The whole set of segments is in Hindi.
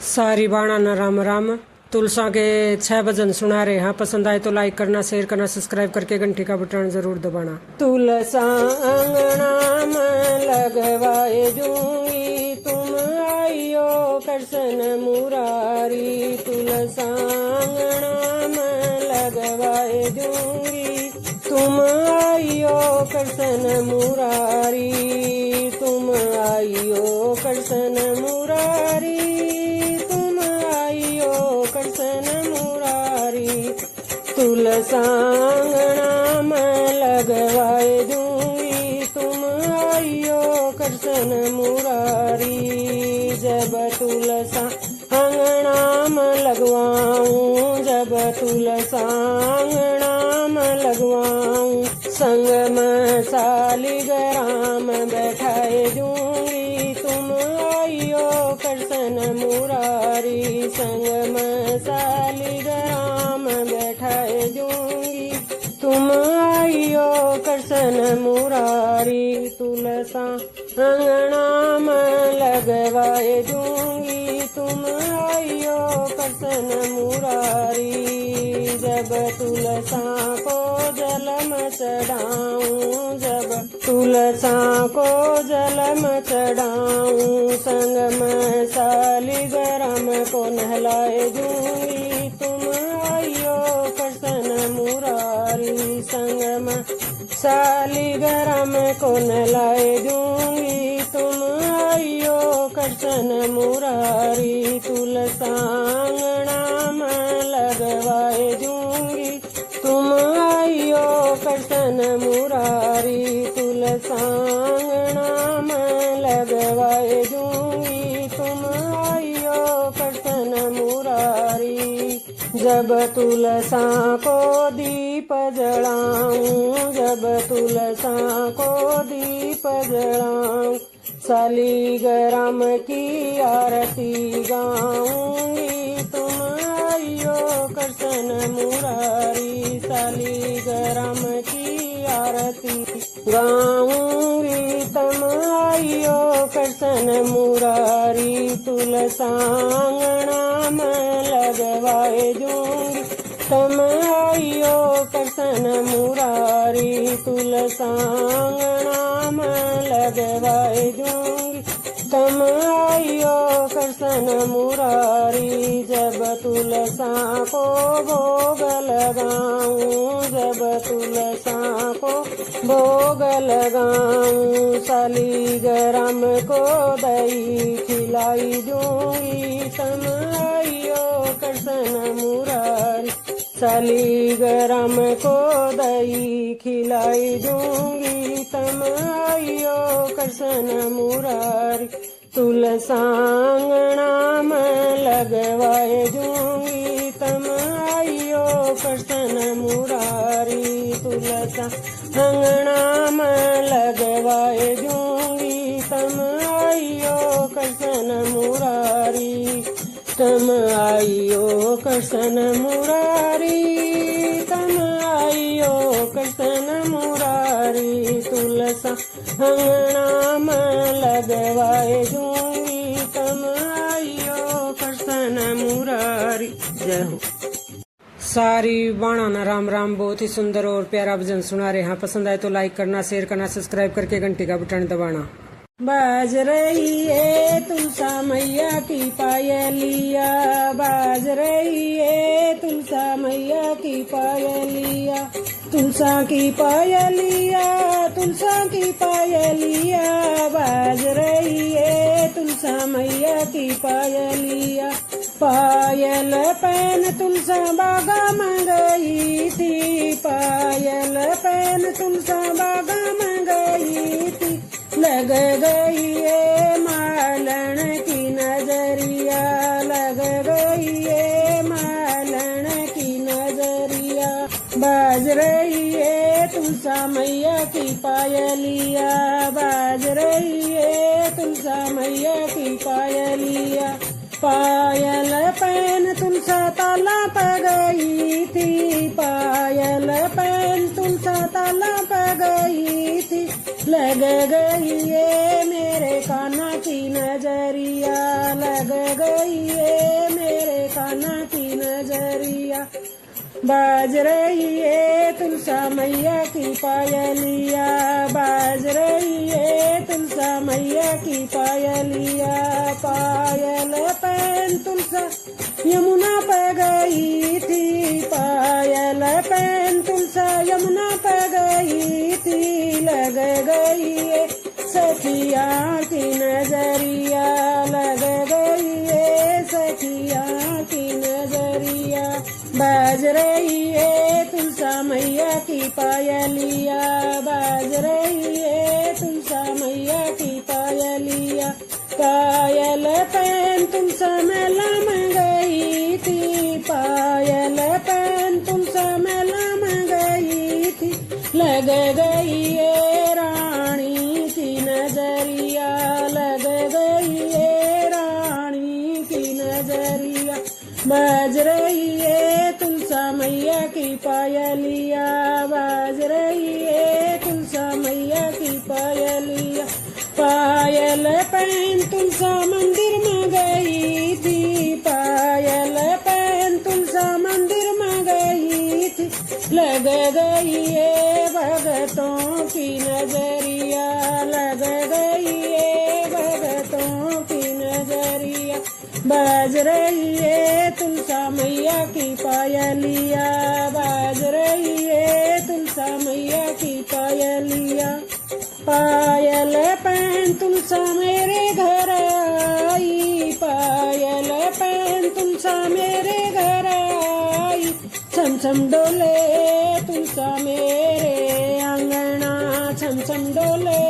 सारी बाणा न राम राम। तुलसा के 6 भजन सुना रहे हैं। पसंद आए तो लाइक करना, शेयर करना, सब्सक्राइब करके घंटी का बटन जरूर दबाना। तुलसा अंगना में लगवाए दूंगी, तुम आइयो कृष्ण मुरारी। तुलसा अंगना में लगवाए दूंगी, तुम आइयो कृष्ण मुरारी। तुम आइयो कृष्ण मुरारी, तुलसा अंगना में लगवाए दूंगी, तुम आइयो कृष्ण मुरारी। जब तुलसा अंगना में लगवाऊं, जब तुलसा अंगना में लगवाऊं, संग में शालिग्राम बैठाए दूंगी, तुम आइयो कृष्ण मुरारी। संग में शालिग्राम बैठाए दूंगी, तुम आइयो कृष्ण मुरारी। तुलसा अंगना में लगवाए दूंगी, तुम आइयो कृष्ण मुरारी। जब तुलसा को जल में चढ़ाऊं, जब तुलसा को जल में चढ़ाऊं, संग में शालिग्राम को नहलाए दूंगी, तुम आइयो कृष्ण मुरारी। संग में शालिग्राम को नहलाए दूंगी, तुम आइयो कृष्ण मुरारी। तुलसा अंगना में लगवाए दूंगी, तुम आइयो कृष्ण मुरारी। तुलसा अंगना में लगवाए दूंगी, तुम आइयो कृष्ण मुरारी। जब तुलसा को दीप जलाऊं, जब तुलसा को दीप जलाऊं, शालिग्राम की आरती गाऊंगी, तुम आइयो कृष्ण मुरारी। शालिग्राम की आरती गाऊंगी, तुम आइयो कृष्ण मुरारी। तुलसा अंगना में लगवाए दूंगी, तुम आइयो कृष्ण मुरारी। तुलसा अंगना में लगवाए दूंगी, तुम आइयो कृष्ण मुरारी। जब तुलसा को भोग लगाऊं, जब तुलसा को भोग लगाऊं, शालिग्राम को दही खिलाई दूंगी, तुम आइयो कृष्ण मुरारी। शालिग्राम को दही खिलाई दूंगी, तुम आइयो कृष्ण मुरारी। तुलसा अंगना में लगवाए दूंगी, तुम आइयो कृष्ण मुरारी। तुलसा अंगना में लगवाए दूंगी, तुम आइयो कृष्ण मुरारी। तुम आइयो कृष्ण मुरारी, तुम आइयो कृष्ण मुरारी। तुलसा अंगना में लगवाए दूंगी, तुम आइयो कृष्ण मुरारी। जय हो। सारी बाणा न राम राम। बहुत ही सुंदर और प्यारा भजन सुना रहे हैं। पसंद आए तो लाइक करना, शेयर करना, सब्सक्राइब करके घंटी का बटन दबाना। बाज रही है तुलसा मैया की पायलिया, बाज रही है तुलसा मैया की पायलिया। तुलसा की पायलिया, तुलसा की पायलिया, बाज रही है तुलसा मैया की पायलिया। पायल पहन तुलसा बागा में गई थी, पायल पहन तुलसा बागा में गई थी। लग गई है मालन की नजरिया, लग गई है मालन की नजरिया। बाज रही है तुलसा मैया की पायलिया, बाज रही है तुलसा मैया की पायलिया। पायल पहन तुलसा ताला पे गई थी, पायल पहन तुलसा ताला पे गई थी। लग गई है मेरे कान्हा की नजरिया, लग गई है मेरे कान्हा की नजरिया, बाज रही है तुलसा मैया की पायलिया, बाज रही है तुलसा मैया की पायलिया। पायल पहन तुलसा यमुना पे गई थी, पायल पहन तुलसा यमुना पे गई थी, लग गई है सखिया की नजरिया, लग गई है सखिया की नजरिया, बाज रही है तुलसा मैया की पायलिया, बाज रही है तुलसा मैया की पायलिया। पायल पहन तुलसा मेला में गई थी, पायल पहन तुलसा मेला में गई थी, लग गई है रानी की नजरिया, लग गई है रानी की नजरिया, बाज रही है तुलसा मैया की पायलिया, बाज रही है तुलसा मैया की पायलिया। पायल पहन तुलसा मंदिर में गई थी, पायल पहन तुलसा मंदिर में गई थी, लग गई है भगतों की नजरिया, लग गई है भगतों की नजरिया, बाज रही है तुलसा मैया की पायलिया, बाज रही है तुलसा मैया की पायलिया। पायल पहन तुलसा मेरे घर आई, पायल पहन तुलसा मेरे घर आई, छम छम डोले तुलसा मेरे आंगना, छम छम डोले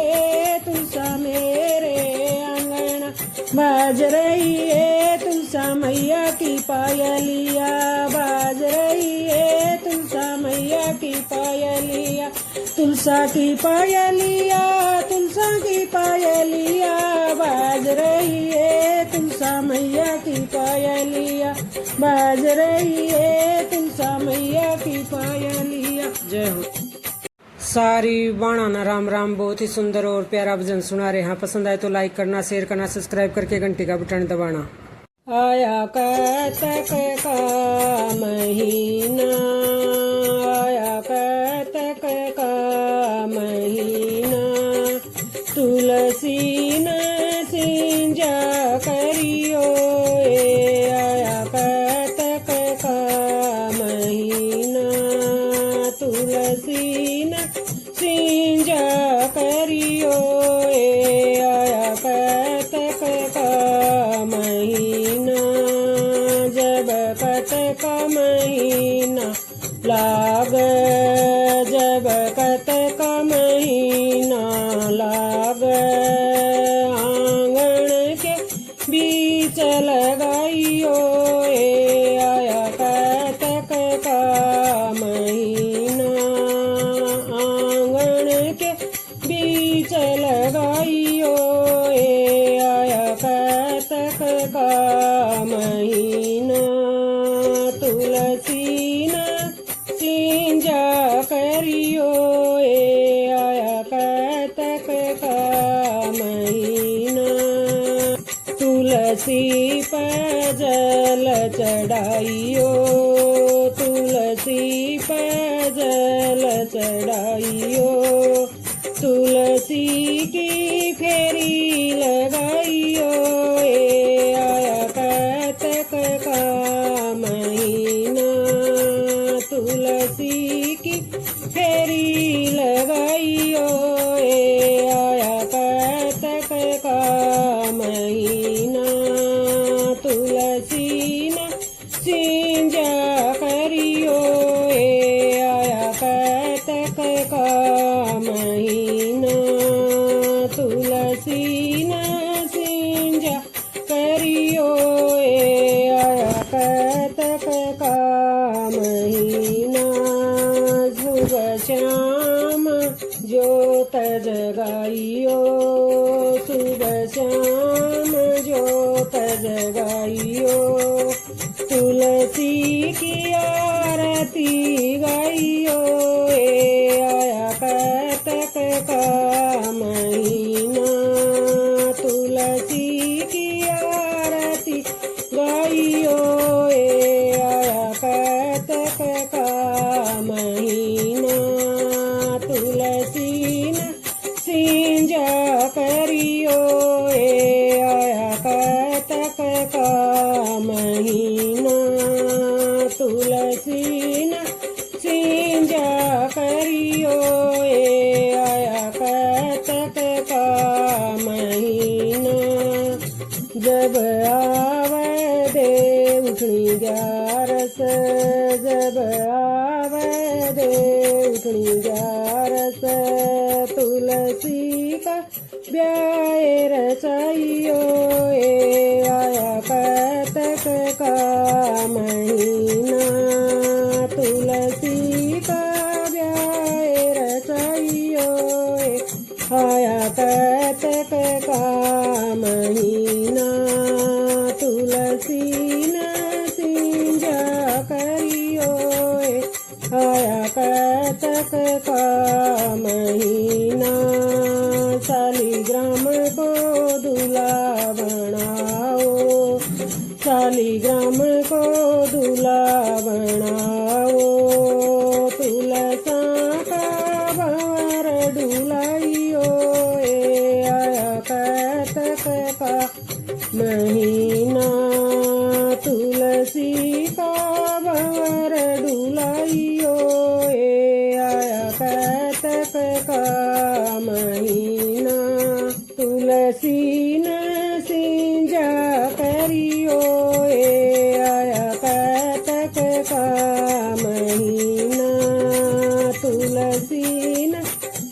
तुलसा मेरे आंगना, बाज रही है तुलसा मैया की पायलिया, बाज रही है तुलसा मैया की पायलिया। तुलसा की पायलिया, तुलसा की पायलिया, बाज रही है तुलसा मैया की पायलिया, बाज रही है तुलसा मैया की पायलिया। जय हो। सारी बाणा राम राम, बहुत ही सुंदर और प्यारा भजन सुना रहे हैं। पसंद आए तो लाइक करना, शेयर करना, सब्सक्राइब करके घंटी का बटन दबाना। आया कार्तक का महीना, आया कार्तक का महीना, तुलसी न सिंजा करियो, आया कार्तक का महीना, तुलसी न सिंजा करियो, आया कार्तक का महीना, जब कतक महीना लाग, जब कतक महीना लाग, आंगन के बीच लगाइयो, आया कतक का महीना, आंगन के बीच लगाइयो, आया कतक का महीना, तुलसी न सिंजा करियो, आया कतक का महीना, तुलसी पर जल चढ़ाइयो, तुलसी पर जल चढ़ाइयो, तुलसी की फेरी लगाइयो, आया कार्तक का महीना, तुलसी की फेरी लगाइयो, आया कार्तक का महीना, तुलसी न सिंजा करियो, आया कार्तक का महीना, तुलसी न सिंजा करियो, आया कार्तक का महीना, सुबह शाम ज्योत जगाइयो, सुबह शाम ज्योत जगाइयो, तुलसी की आरती गाइयो, आया कार्तक का महीना, तुलसी की आरती डुलाइयो आया कार्तिक का महीना तुलसी न सिंजा करियो आया कार्तिक का महीना तुलसी न सिंजा करियो आया कार्तिक का महीना जब आवे देवनी ग्यारस जब आवे देवनी ग्यारस तुलसी का ब्याह रचाइयो आया कार्तिक का महीना तुलसी का ब्याह रचाइयो आया कार्तिक का महीना तुलसी न सिंजा करियो आया कार्तिक का महीना शालिग्राम को दूल्हा बनाओ शालिग्राम को दूल्हा बनाओ तुलसा का भंवर डुलाइयो आया कार्तिक का महीना तुलसी का भंवर डुलाइयो आया कार्तिक का महीना तुलसी न सिंजा करियो आया कार्तिक का महीना तुलसी न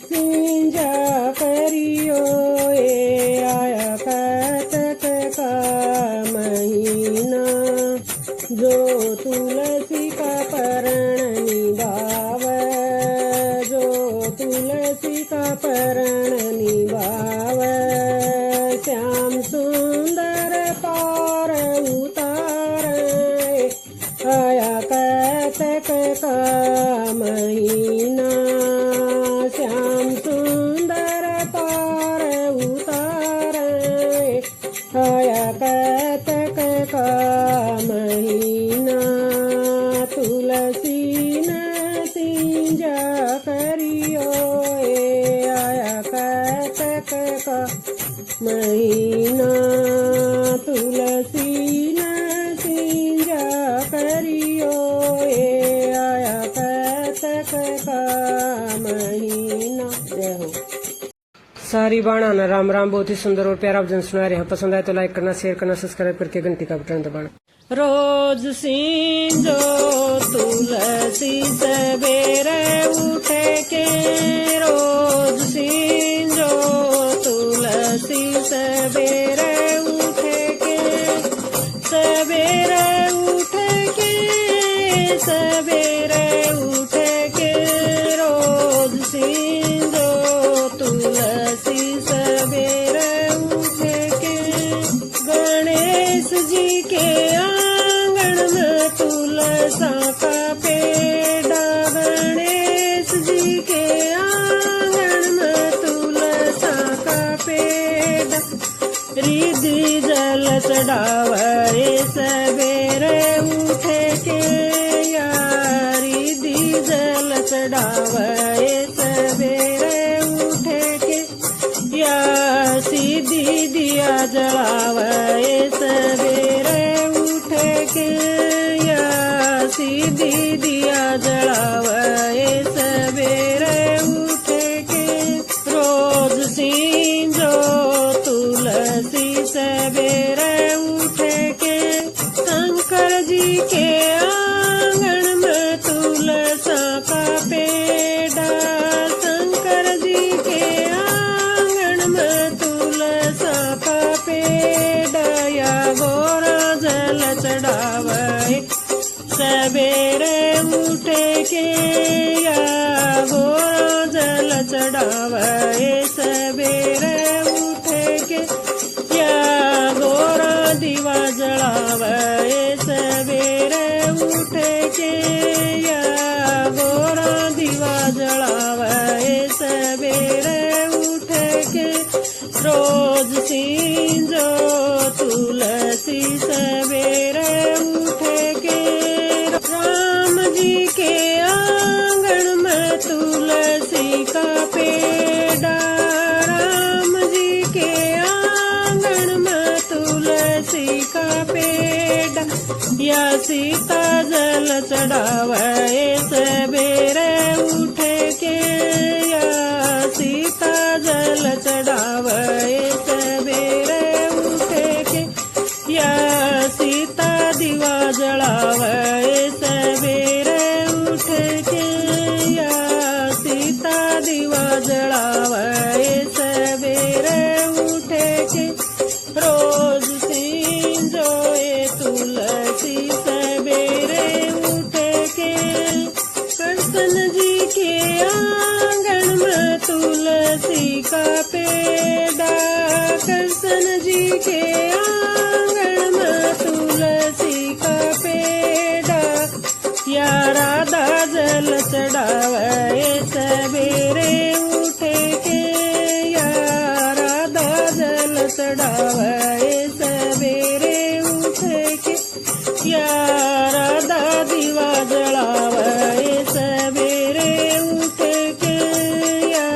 सिंजा करियो आया कार्तिक का महीना जो तुलसी का परण निभावे जो तुलसी का परण निभावे श्याम सुंदर पार उतारे आया कार्तिक का महीना श्याम सुंदर पार उतारे आया कार्तिक का महीना तुलसी न सिंजा करियो आया कार्तिक का महीना तुलसी न सिंजा करियो आया कार्तिक का महीना। जय हो। सारी बाणा ना राम राम। बहुत ही सुंदर और प्यारा भजन सुना रहे हैं। पसंद आए तो लाइक करना, शेयर करना, सब्सक्राइब करके घंटी का बटन दबाना। रोज सींजो तुलसी सवेरे उठे के रोज सींजो तुलसी सवेरे उठे के सवेरे उठे के सवेरे उठे के रोज सींजो तुलसी सवेरे उठे के गणेश जी के आंगन में तुलसा का पेड़ा गणेश जी के आंगन में तुलसा का पेड़ा रिद्धि जल चढ़ावे सवेरे उठे के यार रिद्धि जल चढ़ावे सवेरे उठे के या सीधी दिया जलावे सवेरे उठे के या सीधी दिया जलावे सवेरे उठे के रोज सींजो तुलसी सवेरे उठे के शंकर जी के आंगन में तुलसा का पेड़ा शंकर जी के आंगन में तुलसा का पेड़ा या गोरा जल चढ़ावे सवेरे उठे के या गोरा जल चढ़ावे सवेरे उठे के या गोरा दीवा जलावे सवेरे उठे के या गोरा दीवा जलावे सवेरे उठे के रोज सींजो तुलसी सवेरे या सीता जल चढ़ावे सवेरे उठ के, या सीता जल चढ़ावे सवेरे उठ के, या सीता दीवा जलावे सवेरे उठ के, या सीता दीवा जलावे सवेरे उठ के। रोज सींजोए तुलसी सवेरे उठ के, कृष्ण जी के आंगन में तुलसी का पेड़ा, कृष्ण जी के आंगन में तुलसी का पेड़ा, या राधा जल चढ़ावे सवेरे उठ के, या राधा जल चढ़ावे सवेरे उठ के, या राधा दीवा जलावे सवेरे उठ के, या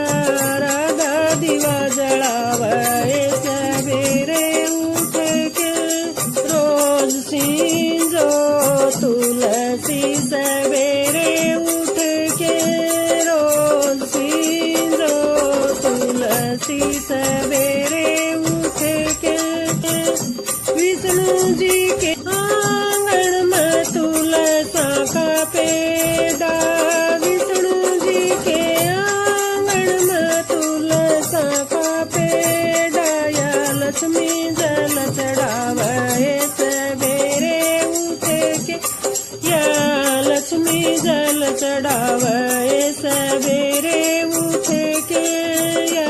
राधा दीवा जलावे सवेरे उठ के। रोज सींजो तुलसी सवेरे उठ के, रोज सींजो तुलसी सवेरे उठ के। विष्णु जी के आंगन में तुलसा का पेड़ा, विष्णु जी के आंगन में तुलसा का पेड़ा, या लक्ष्मी जल चढ़ावे सवेरे उठ के, या लक्ष्मी जल चढ़ावे सवेरे उठ के, या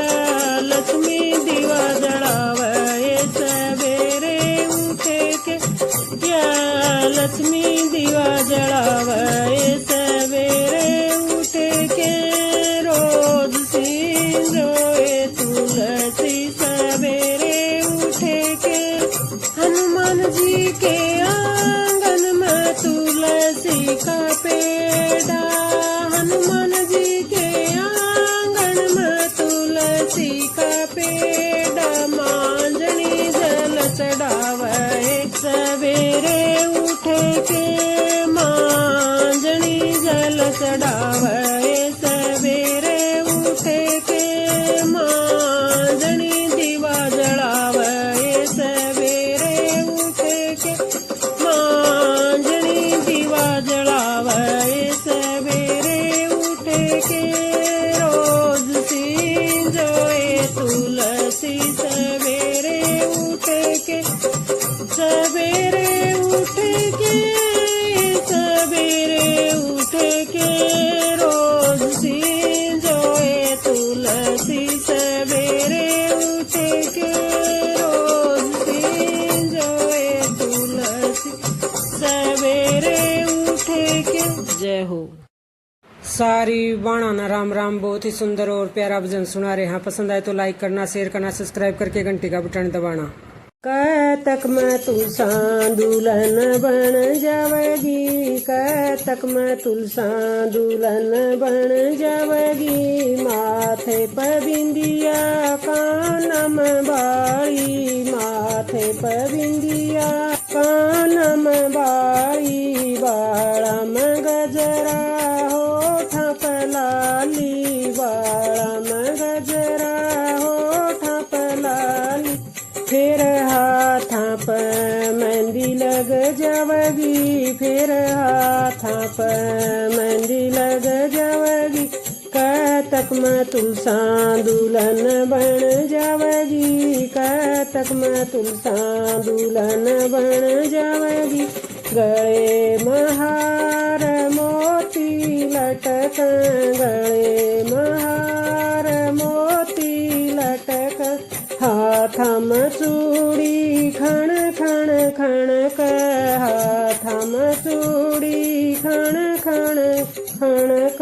लक्ष्मी दीवा जलावे सवेरे उठ के, या लक्ष्मी दीवा जलावे सवेरे उठ के। रोज सींजोए तुलसी सवेरे उठ के, हनुमान जी के आंगन में तुलसी का पेड़ा, हनुमान जी के आंगन में तुलसी का पेड़ा, मांजनी जल चढ़ावे सवेरे उठ के, मांजनी जल चढ़ावे सवेरे उठ के, मांजनी दीवा जलावे सवेरे उठ के, मांजनी दीवा जलावे सवेरे उठ के। रोज सींजोए तुलसी सवेरे उठ के, सवेरे उठ के, सवेरे उठ के। रोज सींजोए तुलसी सवेरे उठ के, रोज सींजोए तुलसी सवेरे उठ के। जय हो। सारी बाणा राम राम। बहुत ही सुंदर और प्यारा भजन सुना रहे हैं। पसंद आए तो लाइक करना, शेयर करना, सब्सक्राइब करके घंटी का बटन दबाना। कतक में तुलसा दुल्हन बन जावेगी, कतक में तुलसा दुल्हन बन जावेगी, माथे पर बिंदिया कानम बाड़ी, माथे पर बिंदिया कानम बाड़ी, बाड़ा में गजरा होठ पर लाली, बाड़ा में गजरा होठ पर लाली, फिर हाथां पर मेहंदी लग जावेगी, फिर हाथां पर मेहंदी लग जावेगी, कतक में तुलसा दुल्हन बन जावेगी, कतक में तुलसा दुल्हन बन जावेगी, गले में हार मोती लटक, गले में हार मोती लटक, हाथां में चूड़ी खण खण खणक, हाथां में चूड़ी खण खण खणक,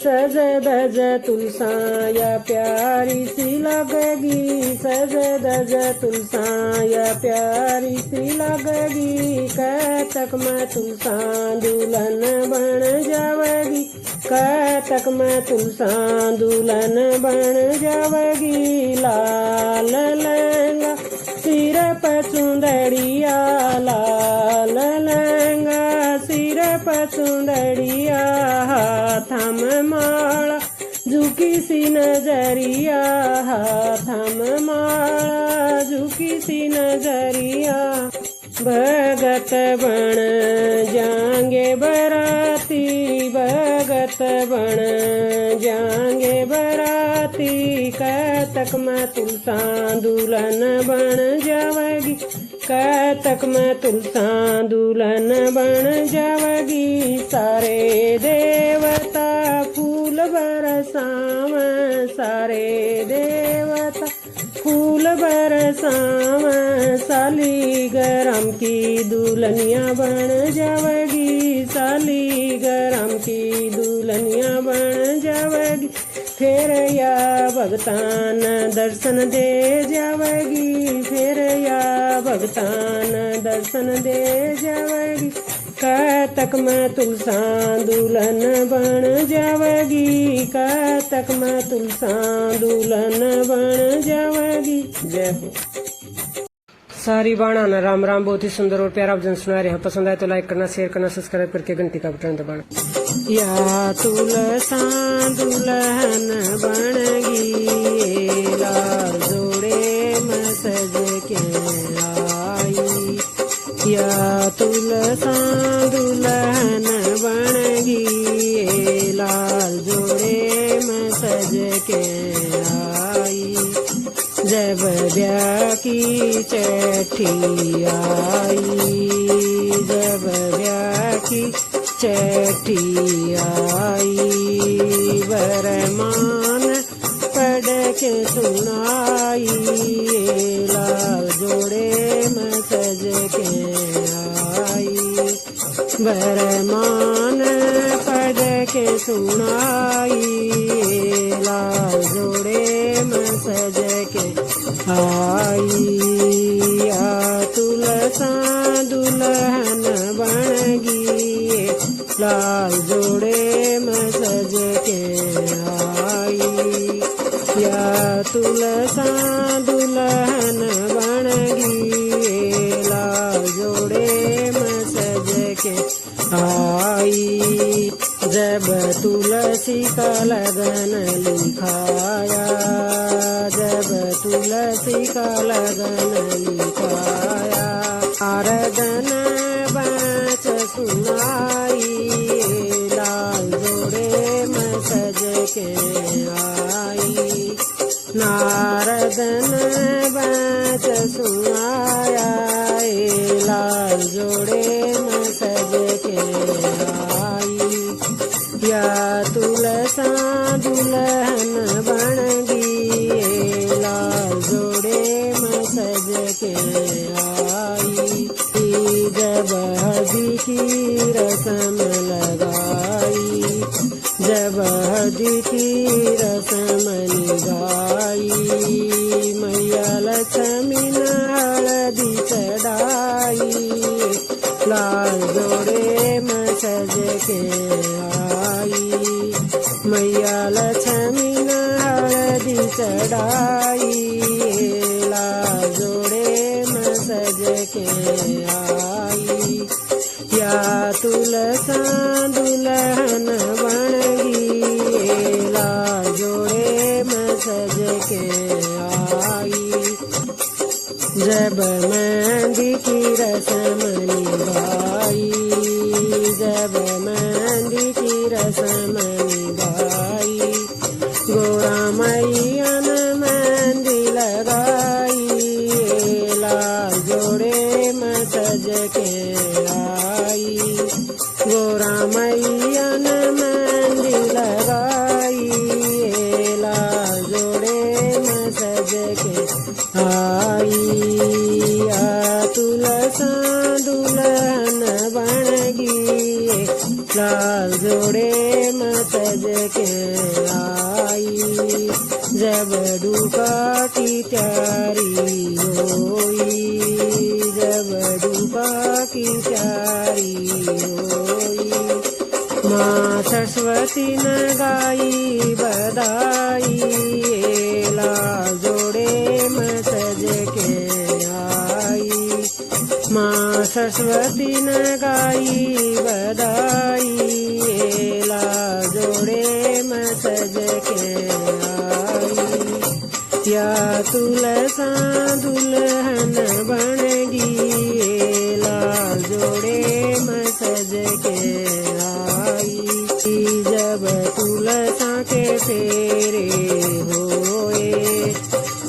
सज धज तुलसा या प्यारी सी लगेगी, सज धज तुलसा या प्यारी सी लगेगी, कतक में तुलसा दुल्हन बन जावेगी, कतक में तुलसा दुल्हन बन जावेगी, लाल लहंगा सिर पर चुंदड़िया, लाल लहंगा घड़िया हाथम माला झुकी सी नजरिया हाथम माला झुकी सी नजरिया भगत बन जाएंगे बराती भगत बन जाएंगे बराती कतक मैं तुलसा दुल्हन बन जावेगी कतक मैं तुलसा दुल्हन बन जावेगी सारे देवता फूल बरसाव सारे देवता फूल बरसाव सालीग्राम की दुल्हनिया बन जावेगी सालीग्राम की दुल्हनिया बन जावेगी फिर या भगतान दर्शन दे जावेगी फिर या भगतान दर्शन दे जावेगी कतक मैं तुलसा दुल्हन बन जावेगी कतक मैं तुलसा दुल्हन बन जावेगी। जय हो। सारी बाणा ना राम राम। बहुत ही सुंदर और प्यारा भजन सुना रहे हैं। पसंद आए तो लाइक करना, शेयर करना, सब्सक्राइब करके घंटी का बटन दबाना। या तुलसा दुल्हन बनगी लाल जोड़े में सज के आई या तुलसा दुल्हन बनगी लाल जोड़े में सज के आई जब ब्याह की चिट्ठी आई जब ब्याह की चिट्ठी आई वरमान पढ़ के सुनाई लाल जोड़े में सज के आई वरमान पढ़ के सुनाई लाल जोड़े में सज के आई या तुलसा दुल्हन बनगी लाल जोड़े में सज के आई या तुलसा दुल्हन बनगी लाल जोड़े में सज के आई जब तुलसी का लगन लिखाया जब तुलसी का लगन लिखाया आराधन बाँच सुनाई लाल जोड़े में सज के आई नारदन बाँच सुनाया लाल जोड़े में सज के आई या तुलसा दुल्हन बनगी लाल जोड़े में सज के आई जब हल्दी की रस्म लगाई जब हल्दी की रस्म निभाई मैया लक्ष्मी ने हल्दी चढ़ाई लाल जोड़े में सज के आई मैया लक्ष्मी ने हल्दी चढ़ाई लाल जोड़े में सज के आई या तुलसा दुल्हन बनगी लाल जोड़े में सज के आई जब मेहंदी की रस्म निभाई जब मेहंदी की रस्म निभाई गोरा मैया ने मेहंदी लगाई लाल जोड़े में सज के आई गोरा मैया ने मेहंदी लगाई लाल जोड़े में सज के आई या तुलसा दुल्हन बनगी लाल जोड़े में सज के आई जब डूबा की तैयारी होई जब डूबा की तैयारी होई माँ सरस्वती ने गाई बधाई लाल जोड़े में सज के आई माँ सरस्वती न गाई बधाई, लाल जोड़े में सज के आई। या तुलसा दुल्हन बनेगी, लाल जोड़े में सज के आई। जब तुलसा के फेरे होए,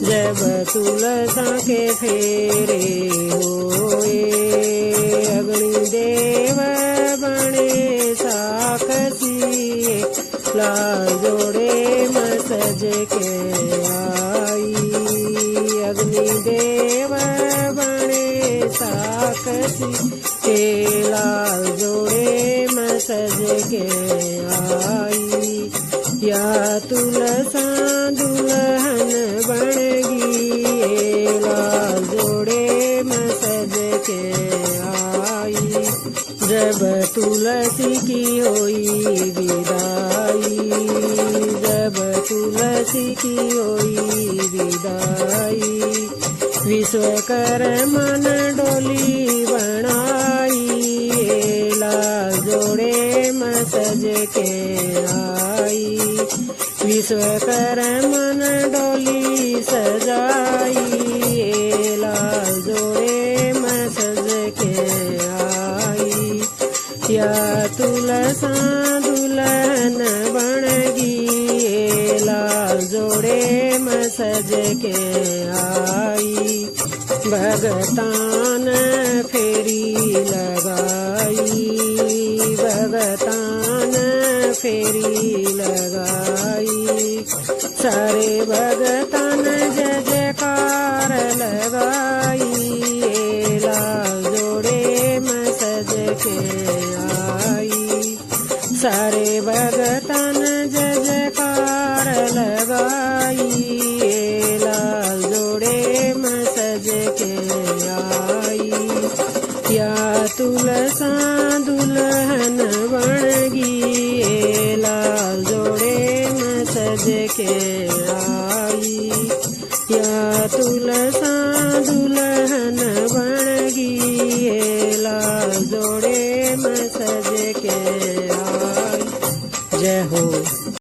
जब तुलसा के फेरे होए, अग्निदेव बने साक्षी, लाल जोड़े में सज के आई। अग्निदेव बने साक्षी, लाल जोड़े में सज के आई। या तुलसा दुल्हन बनेगी, लाल जोड़े में सज के आई। जब तुलसी की होई विदाई, जब तुलसी की होई विदाई, विश्वकर्मा ने डोली बनाई, लाल जोड़े में सज के आई। विश्वकर्मा ने डोली सजाई, लाल जोड़े में सज के आई। या तुलसा दुल्हन बनेगी, लाल जोड़े में सज के आई। भगतान फेरी लगाई, भगतान फेरी लगाई, सारे भगतान जय जयकार लगाई, लाल जोड़े में सज के आई। सारे भगतान जय जयकार लगाई, लाल जोड़े में सज के आई। या तुलसा दुल्हन बनेगी, लाल जोड़े में सज के आई। या तुलसा दुल्हन बनेगी, लाल जोड़े में सज के आई। जय हो